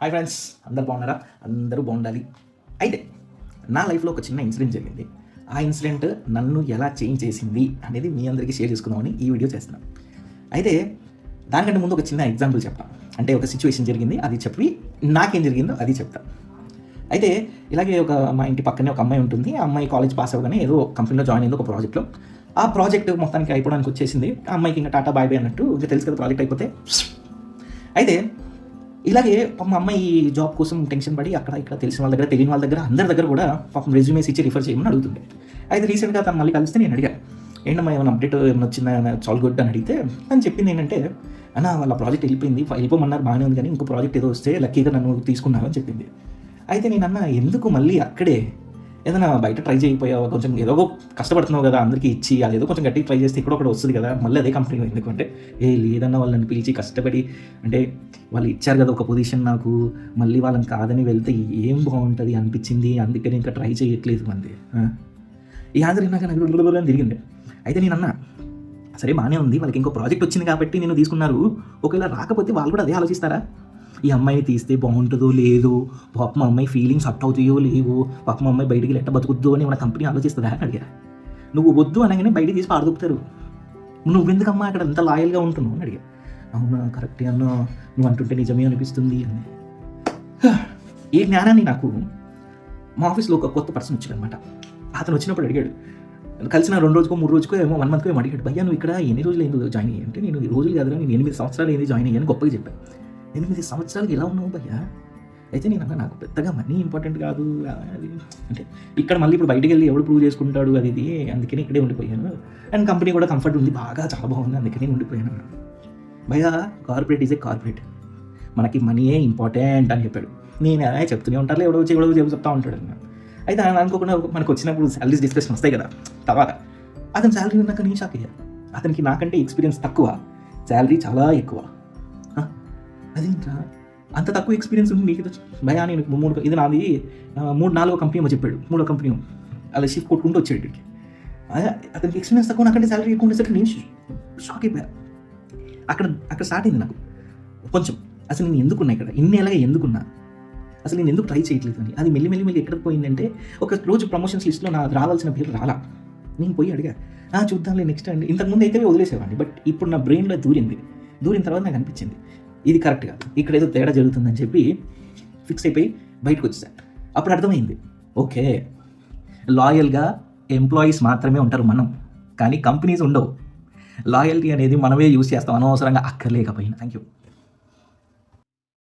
Hi friends, అందరు బాగున్నారా? అందరూ బాగుండాలి. అయితే నా లైఫ్లో ఒక చిన్న ఇన్సిడెంట్ జరిగింది. ఆ ఇన్సిడెంట్ నన్ను ఎలా చేంజ్ చేసింది అనేది మీ అందరికీ షేర్ చేసుకుందామని ఈ వీడియో చేస్తున్నాను. అయితే దానికంటే ముందు ఒక చిన్న ఎగ్జాంపుల్ చెప్తాను. అంటే ఒక సిచ్యువేషన్ జరిగింది, అది చెప్పి నాకేం జరిగిందో అది చెప్తాను. అయితే ఇలాగే మా ఇంటి పక్కనే ఒక అమ్మాయి ఉంటుంది. ఆ అమ్మాయి కాలేజ్ పాస్ అవ్వగానే ఏదో కంపెనీలో జాయిన్ అయింది, ఒక ప్రాజెక్ట్లో. ఆ ప్రాజెక్ట్ మొత్తానికి అయిపోవడానికి వచ్చేసింది. ఆ అమ్మాయికి ఇంకా టాటా బాయ్ బాయ్ అన్నట్టు, ఇంకా తెలుసు కదా ప్రాజెక్ట్ అయిపోతే. అయితే ఇలాగే మా అమ్మాయి జాబ్ కోసం టెన్షన్ పడి అక్కడ ఇక్కడ తెలిసిన వాళ్ళ దగ్గర, తెలియని వాళ్ళ దగ్గర, అందరి దగ్గర కూడా పాపం రెజ్యూమేస్ ఇచ్చి రిఫర్ చేయమని అడుగుతుండే. అయితే రీసెంట్గా తను మళ్ళీ కలిస్తే నేను అడిగాను, ఏంటమ్మా ఏమైనా అప్డేట్ ఏమైనా వచ్చిందా, చాలు గుడ్ అని అడిగితే తను చెప్పింది ఏంటంటే, అన్న వాళ్ళ ప్రాజెక్ట్ వెళ్ళిపోమన్నారు, బాగానే ఉంది, కానీ ఇంకో ప్రాజెక్ట్ ఏదో వస్తే లక్కీగా నన్ను తీసుకున్నాను అని చెప్పింది. అయితే నేను అన్న, ఎందుకు మళ్ళీ అక్కడే ఏదైనా బయట ట్రై చేయకపోయావు, కొంచెం ఏదో కష్టపడుతున్నావు కదా, అందరికీ ఇచ్చి అదేదో కొంచెం గట్టిగా ట్రై చేస్తే ఇక్కడ వస్తుంది కదా, మళ్ళీ అదే కంపెనీలో ఎందుకంటే లేదన్న వాళ్ళని పిలిచి కష్టపడి, అంటే వాళ్ళు ఇచ్చారు కదా ఒక పొజిషన్ నాకు, మళ్ళీ వాళ్ళని కాదని వెళ్తే ఏం బాగుంటుంది అనిపించింది, అందుకని ఇంకా ట్రై చేయట్లేదు మంది. ఈ ఆధార్ నాకు అని తిరిగింది. అయితే నేను అన్నా, సరే బాగానే ఉంది, వాళ్ళకి ఇంకో ప్రాజెక్ట్ వచ్చింది కాబట్టి నేను తీసుకున్నారు, ఒకవేళ రాకపోతే వాళ్ళు కూడా అదే ఆలోచిస్తారా, ఈ అమ్మాయిని తీస్తే బాగుంటుందో లేదో, పాప మా అమ్మాయి ఫీలింగ్స్ అట్ అవుతాయో లేవో, పాప మా అమ్మాయి బయటికి ఎట్ట బతుకుద్దు అని మన కంపెనీ ఆలోచిస్తుందా అని అడిగా. నువ్వు వద్దు అనగానే బయటికి తీసి పారదొప్పుతారు, నువ్వెందుకమ్మా అక్కడ ఎంత లాయల్గా ఉంటున్నావు అని అడిగా. అవునా, కరెక్టే అన్నా, నువ్వు అంటుంటే నిజమే అనిపిస్తుంది అని. ఈ జ్ఞానాన్ని నాకు మా ఆఫీస్లో ఒక కొత్త పర్సన్ వచ్చాడు అనమాట. అతను వచ్చినప్పుడు అడిగాడు, కలిసిన 2 రోజుకో 3 రోజుకో ఏమో 1 మంత్కో ఏమో అడిగాడు, భయ్యా నువ్వు ఇక్కడ ఎన్ని రోజులు అయిందో జాయిన్ అయ్యి అంటే, నేను ఈ రోజులు కాదురా, నేను 8 సంవత్సరాలు అయింది జాయిన్ అయ్యాను గొప్పగా చెప్పాను. 8 సంవత్సరాలకి ఎలా ఉన్నావు భయ్యా? అయితే నేను అన్నా, నాకు పెద్దగా మనీ ఇంపార్టెంట్ కాదు అది, అంటే ఇక్కడ మళ్ళీ ఇప్పుడు బయటికి వెళ్ళి ఎవడు ప్రూవ్ చేసుకుంటాడు అది ఇది, అందుకని ఇక్కడే ఉండిపోయాను, అండ్ కంపెనీ కూడా కంఫర్ట్ ఉంది, బాగా చాలా బాగుంది, అందుకని ఉండిపోయాను అన్నాడు. భయ్యా కార్పొరేట్ ఈజ్ ఏ కార్పొరేట్, మనకి మనీయే ఇంపార్టెంట్ అని చెప్పాడు. నేను అదే చెప్తూనే ఉంటారు, ఎవడో చెప్తా ఉంటాడు అన్న. అయితే ఆయన అనుకోకుండా మనకు వచ్చినప్పుడు శాలరీస్ డిస్కషన్ వస్తాయి కదా, తర్వాత అతని శాలరీ ఉన్నాక నేను షాక్ అయ్యా. అతనికి నాకంటే ఎక్స్పీరియన్స్ తక్కువ, శాలరీ చాలా ఎక్కువ. అదేంట్రా అంత తక్కువ ఎక్స్పీరియన్స్ ఉంది నీకు? భయా నేను ఇది నాది 3-4 కంపెనీ ఏమో చెప్పాడు, 3వ కంపెనీ అలా షిఫ్ట్ కొట్టుకుంటూ వచ్చాడు ఇక్కడికి. అతనికి ఎక్స్పీరియన్స్ తక్కువ, నాకంటే శాలరీ ఎక్కువ ఉండేసరికి నేను షాక్ అయిపోయా. అక్కడ స్టార్ట్ అయింది నాకు కొంచెం, అసలు నేను ఎందుకున్నా ఇక్కడ ఇన్నేళ్ళగా, ఎందుకున్నా అసలు నేను ఎందుకు ట్రై చేయట్లేదు అని. అది మెల్లి ఎక్కడికి పోయిందంటే, ఒక రోజు ప్రమోషన్స్ లిస్ట్లో నాకు రావాల్సిన పేరు రాలా. నేను పోయి అడిగా, చూద్దాంలే నెక్స్ట్ అండి. ఇంతకుముందు అయితే వదిలేసేవాడిని, బట్ ఇప్పుడు నా బ్రెయిన్లో దూరిన తర్వాత నాకు అనిపించింది ఇది కరెక్ట్ కాదు, ఇక్కడ ఏదో తేడా జరుగుతుందని చెప్పి ఫిక్స్ అయిపోయి బయటకు వచ్చేసాను. అప్పుడు అర్థమైంది, ఓకే లాయల్గా ఎంప్లాయీస్ మాత్రమే ఉంటారు మనం, కానీ కంపెనీస్ ఉండవు. లాయల్టీ అనేది మనమే యూజ్ చేస్తాం అనవసరంగా అక్కర్లేకపోయినా. Thank you.